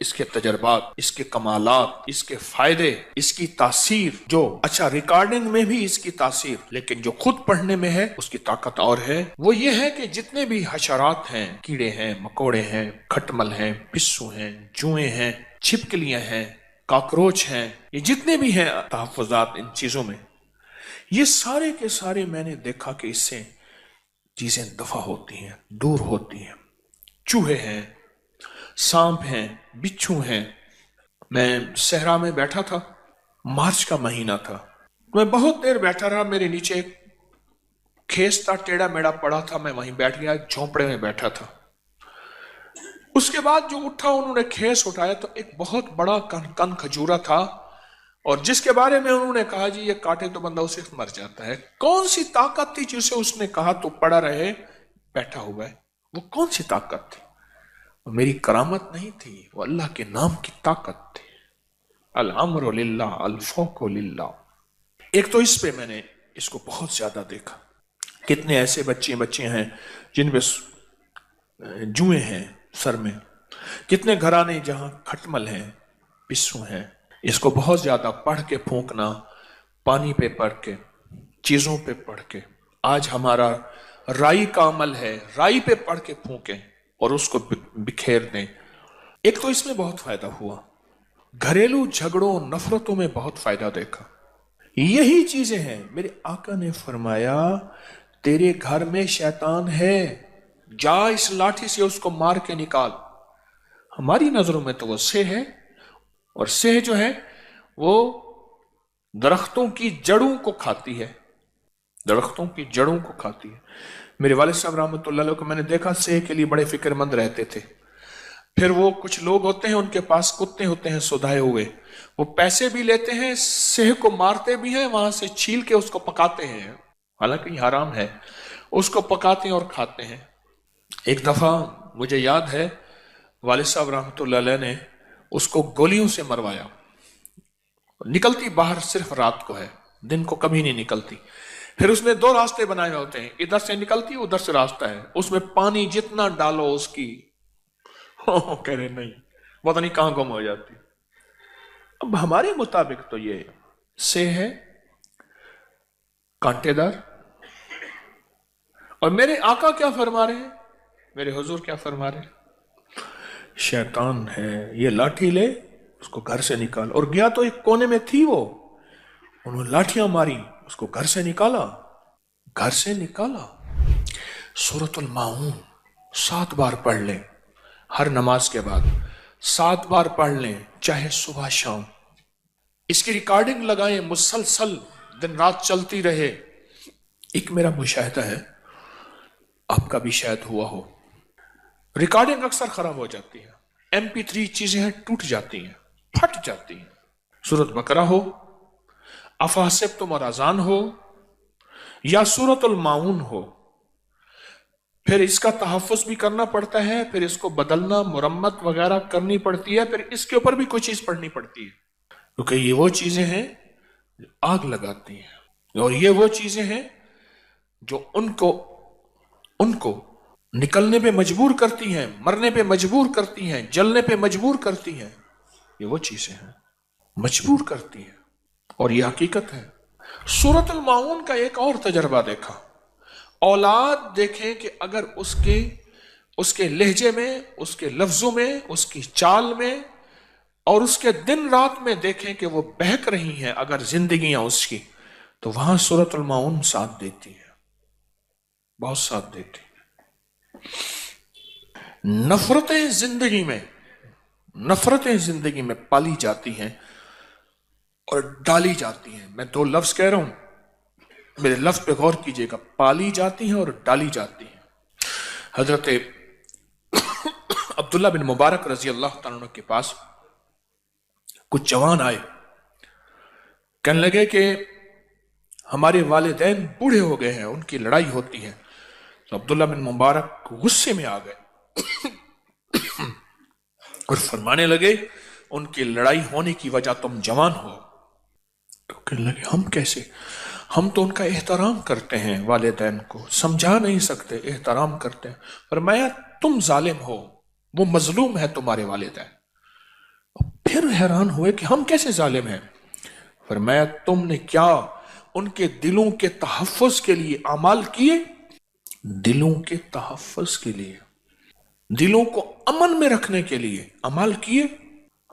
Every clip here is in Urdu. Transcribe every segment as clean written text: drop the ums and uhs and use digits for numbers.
اس کے تجربات، اس کے کمالات، اس کے فائدے، اس کی تاثیر، جو اچھا ریکارڈنگ میں بھی اس کی تاثیر، لیکن جو خود پڑھنے میں ہے اس کی طاقت اور ہے، وہ یہ ہے کہ جتنے بھی حشرات ہیں، کیڑے ہیں، مکوڑے ہیں، کھٹمل ہیں، پسو ہیں، جوئیں ہیں، چھپکلیاں ہیں، کاکروچ ہیں، یہ جتنے بھی ہیں تحفظات ان چیزوں میں، یہ سارے کے سارے میں نے دیکھا کہ اس سے چیزیں دفع ہوتی ہیں، دور ہوتی ہیں۔ چوہے ہیں، سانپ ہیں، بچھو ہیں۔ میں صحرا میں بیٹھا تھا، مارچ کا مہینہ تھا، میں بہت دیر بیٹھا رہا، میرے نیچے ایک کھیس تھا، ٹیڑھا میڑا پڑا تھا، میں وہیں بیٹھ گیا، جھونپڑے میں بیٹھا تھا۔ اس کے بعد جو اٹھا، انہوں نے کھیس اٹھایا تو ایک بہت بڑا کن کھجورا تھا، اور جس کے بارے میں انہوں نے کہا جی یہ کاٹے تو بندہ اسے مر جاتا ہے۔ کون سی طاقت تھی جسے اس نے کہا تو پڑا رہے، بیٹھا ہوا ہے؟ وہ کون سی طاقت تھی؟ وہ میری کرامت نہیں تھی، وہ اللہ کے نام کی طاقت تھی۔ الامر للہ الفوق للہ۔ ایک تو اس پہ میں نے اس کو بہت زیادہ دیکھا، کتنے ایسے بچے ہیں جن میں جوئیں ہیں سر میں، کتنے گھرانے جہاں کھٹمل ہیں، پسو ہیں۔ اس کو بہت زیادہ پڑھ کے پھونکنا، پانی پہ پڑھ کے، چیزوں پہ پڑھ کے۔ آج ہمارا رائی کا عمل ہے، رائی پہ پڑھ کے پھونکیں اور اس کو بکھیر دیں۔ ایک تو اس میں بہت فائدہ ہوا، گھریلو جھگڑوں نفرتوں میں بہت فائدہ دیکھا۔ یہی چیزیں ہیں، میرے آقا نے فرمایا تیرے گھر میں شیطان ہے، جا اس لاٹھی سے اس کو مار کے نکال۔ ہماری نظروں میں تو وہ سہ ہے، اور سہ جو ہے وہ درختوں کی جڑوں کو کھاتی ہے، درختوں کی جڑوں کو کھاتی ہے۔ میرے والد صاحب رحمۃ اللہ علیہ کو میں نے دیکھا سہ کے لیے بڑے فکر مند رہتے تھے۔ پھر وہ کچھ لوگ ہوتے ہیں، ان کے پاس کتے ہوتے ہیں سودھائے ہوئے، وہ پیسے بھی لیتے ہیں، سہ کو مارتے بھی ہیں، وہاں سے چھیل کے اس کو پکاتے ہیں، حالانکہ یہ حرام ہے، اس کو پکاتے ہیں اور کھاتے ہیں۔ ایک دفعہ مجھے یاد ہے والد صاحب رحمۃ اللہ علیہ نے اس کو گولیوں سے مروایا، نکلتی باہر صرف رات کو ہے، دن کو کبھی نہیں نکلتی۔ پھر اس نے دو راستے بنائے ہوتے ہیں، ادھر سے نکلتی ادھر سے راستہ ہے، اس میں پانی جتنا ڈالو اس کی کہہ رہے نہیں پتہ نہیں کہاں گم ہو جاتی۔ اب ہمارے مطابق تو یہ سے ہے کانٹے دار، اور میرے آقا کیا فرما رہے ہیں، میرے حضور کیا فرما رہے ہیں؟ شیطان ہے، یہ لاٹھی لے اس کو گھر سے نکال۔ اور گیا تو ایک کونے میں تھی، وہ انہوں نے لاٹھیاں ماری، اس کو گھر سے نکالا، گھر سے نکالا۔ سورۃ الماعون 7 بار پڑھ لیں، ہر نماز کے بعد 7 بار پڑھ لیں، چاہے صبح شام۔ اس کی ریکارڈنگ لگائیں، مسلسل دن رات چلتی رہے۔ ایک میرا مشاہدہ ہے، آپ کا بھی شاید ہوا ہو، ریکارڈنگ اکثر خراب ہو جاتی ہے، MP3 چیزیں ہیں ٹوٹ جاتی ہیں، پھٹ جاتی ہیں۔ سورۃ بقرہ ہو، افحسبتم اور اذان ہو، یا سورۃ الماعون ہو، پھر اس کا تحفظ بھی کرنا پڑتا ہے، پھر اس کو بدلنا، مرمت وغیرہ کرنی پڑتی ہے، پھر اس کے اوپر بھی کوئی چیز پڑھنی پڑتی ہے، کیونکہ یہ وہ چیزیں ہیں جو آگ لگاتی ہیں، اور یہ وہ چیزیں ہیں جو ان کو نکلنے پہ مجبور کرتی ہیں، مرنے پہ مجبور کرتی ہیں، جلنے پہ مجبور کرتی ہیں۔ یہ وہ چیزیں ہیں مجبور کرتی ہیں، اور یہ حقیقت ہے۔ سورۃ الماعون کا ایک اور تجربہ دیکھا، اولاد دیکھیں کہ اگر اس کے لہجے میں، اس کے لفظوں میں، اس کی چال میں، اور اس کے دن رات میں دیکھیں کہ وہ بہک رہی ہیں اگر زندگیاں اس کی، تو وہاں سورۃ الماعون ساتھ دیتی ہے، بہت ساتھ دیتی ہے۔ نفرتیں زندگی میں پالی جاتی ہیں اور ڈالی جاتی ہیں۔ میں 2 لفظ کہہ رہا ہوں، میرے لفظ پہ غور کیجئے گا، پالی جاتی ہیں اور ڈالی جاتی ہیں۔ حضرت عبداللہ بن مبارک رضی اللہ تعالیٰ عنہ کے پاس کچھ جوان آئے، کہنے لگے کہ ہمارے والدین بوڑھے ہو گئے ہیں، ان کی لڑائی ہوتی ہے۔ تو عبداللہ بن مبارک غصے میں آ گئے اور فرمانے لگے ان کی لڑائی ہونے کی وجہ تم جوان ہو۔ تو کہنے لگے ہم کیسے؟ ہم تو ان کا احترام کرتے ہیں، والدین کو سمجھا نہیں سکتے، احترام کرتے ہیں۔ فرمایا تم ظالم ہو، وہ مظلوم ہے تمہارے والدین، پھر حیران ہوئے کہ ہم کیسے ظالم ہیں؟ فرمایا تم نے کیا ان کے دلوں کے تحفظ کے لیے اعمال کیے؟ دلوں کے تحفظ کے لیے، دلوں کو امن میں رکھنے کے لیے اعمال کیے؟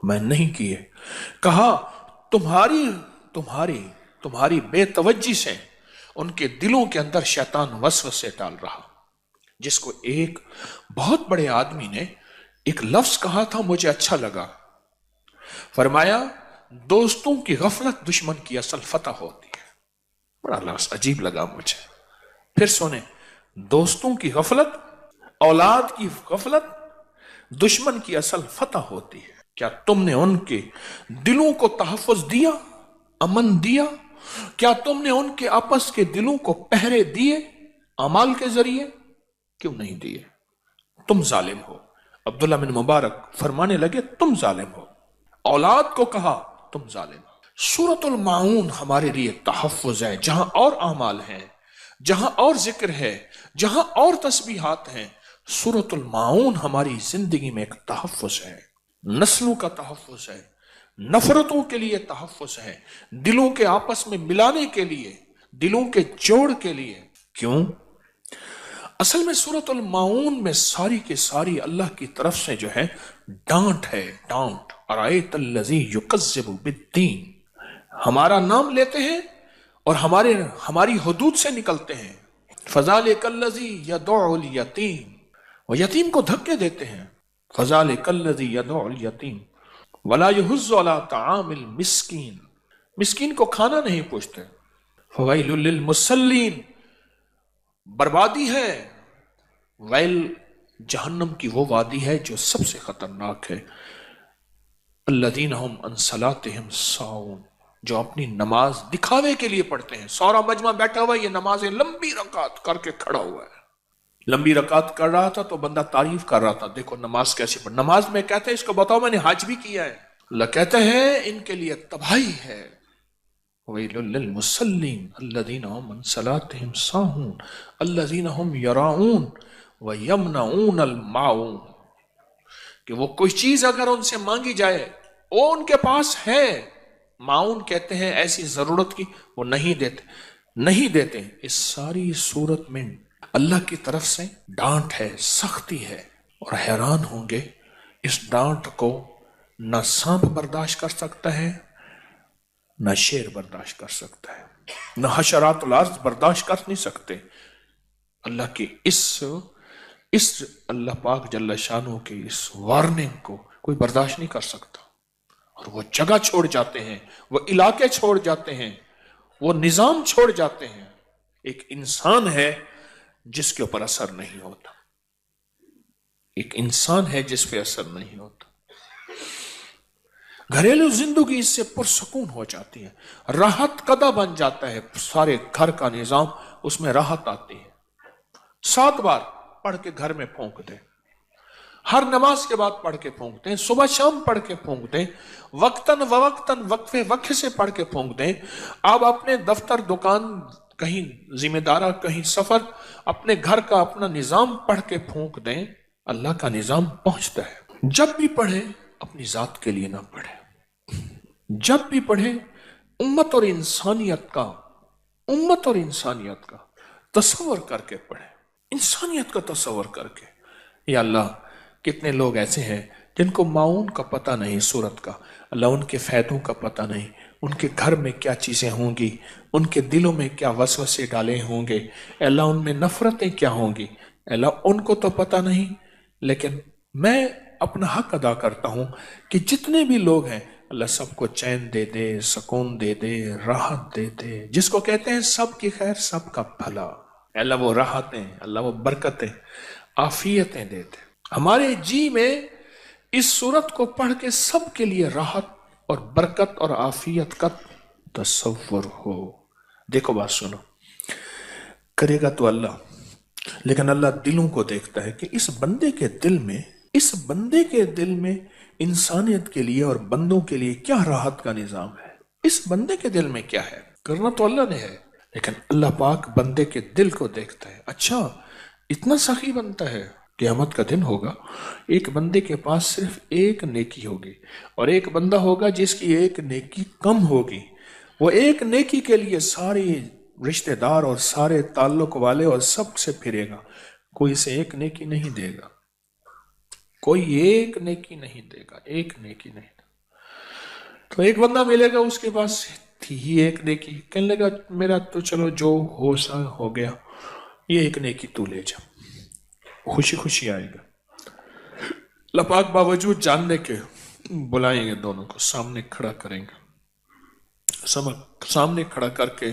میں نہیں کیے۔ کہا تمہاری بے توجہی سے ان کے دلوں کے اندر شیطان وسوسے ڈال رہا، جس کو ایک بہت بڑے آدمی نے ایک لفظ کہا تھا، مجھے اچھا لگا۔ فرمایا دوستوں کی غفلت دشمن کی اصل فتح ہوتی ہے۔ بڑا لفظ عجیب لگا مجھے۔ پھر سنیں، دوستوں کی غفلت، اولاد کی غفلت دشمن کی اصل فتح ہوتی ہے۔ کیا تم نے ان کے دلوں کو تحفظ دیا، امن دیا؟ کیا تم نے ان کے آپس کے دلوں کو پہرے دیے اعمال کے ذریعے؟ کیوں نہیں دیے؟ تم ظالم ہو۔ عبداللہ بن مبارک فرمانے لگے تم ظالم ہو۔ اولاد کو کہا تم ظالم ہو۔ سورۃ الماعون ہمارے لیے تحفظ ہے، جہاں اور اعمال ہیں، جہاں اور ذکر ہے، جہاں اور تسبیحات ہیں، سورۃ الماعون ہماری زندگی میں ایک تحفظ ہے، نسلوں کا تحفظ ہے، نفرتوں کے لیے تحفظ ہے، دلوں کے آپس میں ملانے کے لیے، دلوں کے جوڑ کے لیے۔ کیوں؟ اصل میں سورۃ الماعون میں ساری کی ساری اللہ کی طرف سے جو ہے ڈانٹ ہے، ڈانٹ۔ ارائیت الذی یکذب بالدین، ہمارا نام لیتے ہیں اور ہماری حدود سے نکلتے ہیں۔ فذالک الذی یدع الیتیم، وہ یتیم کو دھکے دیتے ہیں۔ فذالک الذی یدع الیتیم ولا یحض علی طعام المسکین، مسکین کو کھانا نہیں پوچھتے۔ فویل للمصلین، بربادی ہے، ویل جہنم کی وہ وادی ہے جو سب سے خطرناک ہے۔ الذین هم عن صلاتهم ساہون، جو اپنی نماز دکھاوے کے لیے پڑھتے ہیں۔ سورا مجمع بیٹھا ہوا ہے، یہ نمازیں لمبی رکعت کر کے کھڑا ہوا ہے، لمبی رکعت کر رہا تھا تو بندہ تعریف کر رہا تھا، دیکھو نماز کیسے پڑھ۔ نماز میں کہتے ہیں اس کو بتاؤ میں نے حج بھی کیا ہے۔ اللہ کہتے ہیں ان کے لیے تباہی ہے۔ ویل للمصلین الذین هم عن صلاتهم ساہون الذین هم یراؤون ویمنعون الماعون، کہ وہ کوئی چیز اگر ان سے مانگی جائے وہ ان کے پاس ہے، معاون کہتے ہیں ایسی ضرورت کی، وہ نہیں دیتے۔ اس ساری صورت میں اللہ کی طرف سے ڈانٹ ہے، سختی ہے، اور حیران ہوں گے اس ڈانٹ کو نہ سانپ برداشت کر سکتا ہے، نہ شیر برداشت کر سکتا ہے، نہ حشرات الارض برداشت کر نہیں سکتے۔ اللہ کی اس اللہ پاک جل شانہ کے اس وارننگ کو کوئی برداشت نہیں کر سکتا، اور وہ جگہ چھوڑ جاتے ہیں، وہ علاقے چھوڑ جاتے ہیں، وہ نظام چھوڑ جاتے ہیں۔ ایک انسان ہے جس کے اوپر اثر نہیں ہوتا، ایک انسان ہے جس پہ اثر نہیں ہوتا۔ گھریلو زندگی اس سے پرسکون ہو جاتی ہے، راحت قدہ بن جاتا ہے، سارے گھر کا نظام اس میں راحت آتی ہے۔ 7 بار پڑھ کے گھر میں پھونک دیں، ہر نماز کے بعد پڑھ کے پھونک دیں، صبح شام پڑھ کے پھونک دیں، وقتاً وقتاً وقفے وقفے سے پڑھ کے پھونک دیں۔ آپ اپنے دفتر، دکان، کہیں ذمہ دارہ، کہیں سفر، اپنے گھر کا اپنا نظام پڑھ کے پھونک دیں، اللہ کا نظام پہنچتا ہے۔ جب بھی پڑھیں اپنی ذات کے لیے نہ پڑھیں، جب بھی پڑھیں امت اور انسانیت کا تصور کر کے پڑھیں، انسانیت کا تصور کر کے۔ یا اللہ کتنے لوگ ایسے ہیں جن کو معاون کا پتہ نہیں، صورت کا، اللہ ان کے فائدوں کا پتہ نہیں، ان کے گھر میں کیا چیزیں ہوں گی، ان کے دلوں میں کیا وسوسے ڈالے ہوں گے، اللہ ان میں نفرتیں کیا ہوں گی، اللہ ان کو تو پتہ نہیں۔ لیکن میں اپنا حق ادا کرتا ہوں کہ جتنے بھی لوگ ہیں اللہ سب کو چین دے دے، سکون دے دے، راحت دے دے، جس کو کہتے ہیں سب کی خیر، سب کا بھلا۔ اللہ وہ راحتیں، اللہ وہ برکتیں، عافیتیں دے دے ہمارے جی میں۔ اس صورت کو پڑھ کے سب کے لیے راحت اور برکت اور عافیت کا تصور ہو۔ دیکھو بات سنو، کرے گا تو اللہ، لیکن اللہ دلوں کو دیکھتا ہے کہ اس بندے کے دل میں انسانیت کے لیے اور بندوں کے لیے کیا راحت کا نظام ہے، اس بندے کے دل میں کیا ہے۔ کرنا تو اللہ نے ہے، لیکن اللہ پاک بندے کے دل کو دیکھتا ہے۔ اچھا اتنا سخی بنتا ہے، قیامت کا دن ہوگا، ایک بندے کے پاس صرف ایک نیکی ہوگی، اور ایک بندہ ہوگا جس کی ایک نیکی کم ہوگی. وہ ایک نیکی کے لیے سارے رشتہ دار اور سارے تعلق والے اور سب سے پھرے گا، کوئی اسے ایک نیکی نہیں دے گا، کوئی ایک نیکی نہیں دے گا، ایک نیکی نہیں دے گا. تو ایک بندہ ملے گا، اس کے پاس تھی ہی ایک نیکی، کہنے لگا میرا تو چلو جو ہو سا ہو گیا، یہ ایک نیکی تو لے جا. خوشی خوشی آئے گا. اللہ پاک باوجود جاننے کے بلائیں گے، دونوں کو سامنے کھڑا کریں گے، سامنے کھڑا کر کے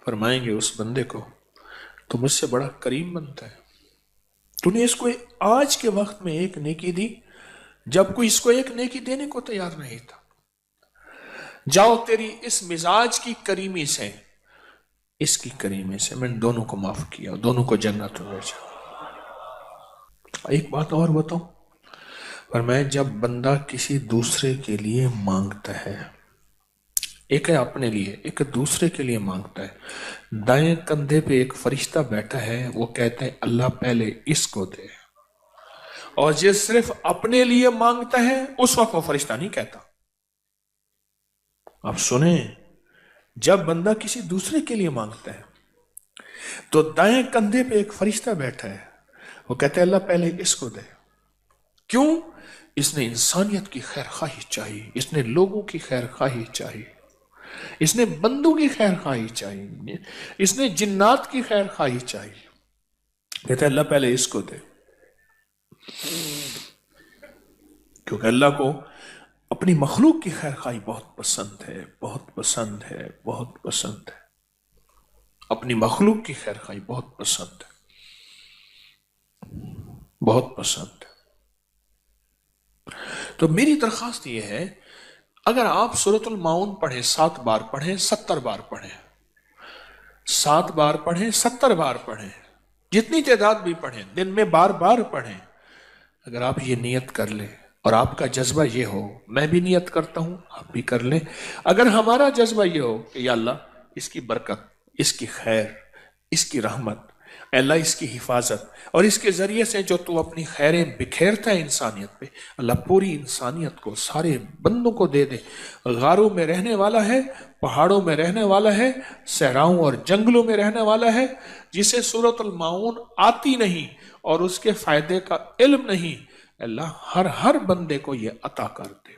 فرمائیں گے اس بندے کو تو مجھ سے بڑا کریم بنتا ہے، تو نے اس کو آج کے وقت میں ایک نیکی دی جب کوئی اس کو ایک نیکی دینے کو تیار نہیں تھا. جاؤ تیری اس مزاج کی کریمی سے، اس کی کریمی سے میں نے دونوں کو معاف کیا، دونوں کو جنت میں بھیجا. ایک بات اور بتاؤں، فرمایا جب بندہ کسی دوسرے کے لیے مانگتا ہے، ایک ہے اپنے لیے، ایک دوسرے کے لیے مانگتا ہے، دائیں کندھے پہ ایک فرشتہ بیٹھا ہے، وہ کہتا ہے اللہ پہلے اس کو دے. اور جو صرف اپنے لیے مانگتا ہے اس وقت وہ فرشتہ نہیں کہتا. آپ سنیں، جب بندہ کسی دوسرے کے لیے مانگتا ہے تو دائیں کندھے پہ ایک فرشتہ بیٹھا ہے، وہ کہتا ہے اللہ پہلے اس کو دے. کیوں؟ اس نے انسانیت کی خیر خواہی چاہیے، اس نے لوگوں کی خیر خواہی چاہیے، اس نے بندوں کی خیر خواہی چاہیے، اس نے جنات کی خیر خواہی چاہیے. کہتا ہے اللہ پہلے اس کو دے، کیونکہ اللہ کو اپنی مخلوق کی خیر خواہی بہت پسند ہے، بہت پسند ہے، بہت پسند ہے. اپنی مخلوق کی خیر خواہی بہت پسند ہے، بہت پسند ہے. تو میری درخواست یہ ہے، اگر آپ سورۃ الماؤن پڑھیں 7 بار پڑھیں، 70 بار پڑھیں، 7 بار پڑھیں، 70 بار پڑھیں، جتنی تعداد بھی پڑھیں، دن میں بار بار پڑھیں. اگر آپ یہ نیت کر لیں اور آپ کا جذبہ یہ ہو، میں بھی نیت کرتا ہوں، آپ بھی کر لیں، اگر ہمارا جذبہ یہ ہو کہ یا اللہ اس کی برکت، اس کی خیر، اس کی رحمت، اے اللہ اس کی حفاظت، اور اس کے ذریعے سے جو تو اپنی خیریں بکھیرتا ہے انسانیت پہ، اللہ پوری انسانیت کو، سارے بندوں کو دے دے. غاروں میں رہنے والا ہے، پہاڑوں میں رہنے والا ہے، صحراؤں اور جنگلوں میں رہنے والا ہے، جسے سورۃ الماؤن آتی نہیں اور اس کے فائدے کا علم نہیں، اللہ ہر بندے کو یہ عطا کر دے.